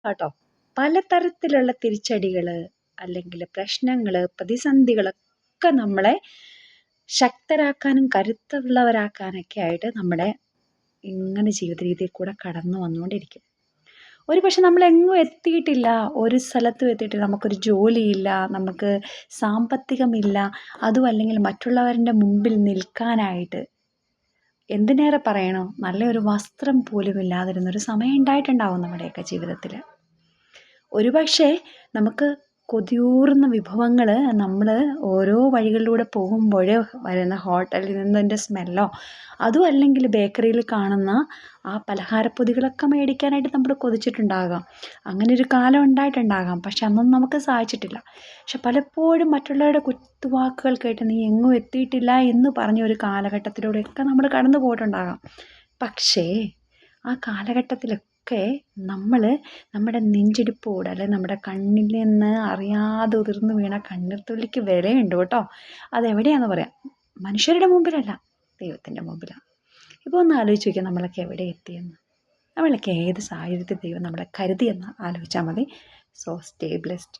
കേട്ടോ. പലതരത്തിലുള്ള തിരിച്ചടികൾ അല്ലെങ്കിൽ പ്രശ്നങ്ങൾ, പ്രതിസന്ധികളൊക്കെ നമ്മളെ ശക്തരാക്കാനും കരുത്തുള്ളവരാക്കാനൊക്കെ ആയിട്ട് നമ്മുടെ ഇങ്ങനെ ജീവിത രീതിയിൽ കൂടെ കടന്നു വന്നുകൊണ്ടിരിക്കും. ഒരു പക്ഷെ നമ്മളെങ്ങും എത്തിയിട്ടില്ല, ഒരു സ്ഥലത്തും എത്തിയിട്ടില്ല, നമുക്കൊരു ജോലിയില്ല, നമുക്ക് സാമ്പത്തികമില്ല, അതും അല്ലെങ്കിൽ മറ്റുള്ളവരുടെ മുമ്പിൽ നിൽക്കാനായിട്ട് എന്തിനേറെ പറയണോ, നല്ലൊരു വസ്ത്രം പോലും ഇല്ലാതിരുന്നൊരു സമയം ഉണ്ടായിട്ടുണ്ടാവും നമ്മുടെയൊക്കെ ജീവിതത്തിൽ. ഒരുപക്ഷെ നമുക്ക് കൊതിയൂറുന്ന വിഭവങ്ങൾ നമ്മൾ ഓരോ വഴികളിലൂടെ പോകുമ്പോൾ വരുന്ന ഹോട്ടലിൽ നിന്നതിൻ്റെ സ്മെല്ലോ, അതും അല്ലെങ്കിൽ ബേക്കറിയിൽ കാണുന്ന ആ പലഹാരപ്പൊതികളൊക്കെ മേടിക്കാനായിട്ട് നമ്മൾ കൊതിച്ചിട്ടുണ്ടാകാം. അങ്ങനെ ഒരു കാലം ഉണ്ടായിട്ടുണ്ടാകാം. പക്ഷെ അന്നൊന്നും നമുക്ക് സാധിച്ചിട്ടില്ല. പക്ഷെ പലപ്പോഴും മറ്റുള്ളവരുടെ കുത്തുവാക്കുകൾ കേട്ട് നീ എങ്ങും എത്തിയിട്ടില്ല എന്ന് പറഞ്ഞ ഒരു കാലഘട്ടത്തിലൂടെയൊക്കെ നമ്മൾ കടന്നു പോയിട്ടുണ്ടാകാം. പക്ഷേ ആ കാലഘട്ടത്തിലൊക്കെ നമ്മൾ നമ്മുടെ നെഞ്ചിടിപ്പോട്, അല്ലെങ്കിൽ നമ്മുടെ കണ്ണിൽ നിന്ന് അറിയാതെ ഉതിർന്നു വീണ കണ്ണീർ തുള്ളിക്ക് വിലയുണ്ട് കേട്ടോ. അതെവിടെയാണെന്ന് പറയാം, മനുഷ്യരുടെ മുമ്പിലല്ല, ദൈവത്തിൻ്റെ മുമ്പിലാണ്. ഇപ്പോൾ ഒന്ന് ആലോചിച്ച് നോക്കിയാൽ നമ്മളൊക്കെ എവിടെ എത്തിയെന്ന്, നമ്മളൊക്കെ ഏത് സാഹചര്യത്തിൽ ദൈവം നമ്മളെ കരുതിയെന്ന് ആലോചിച്ചാൽ മതി. So stay blessed.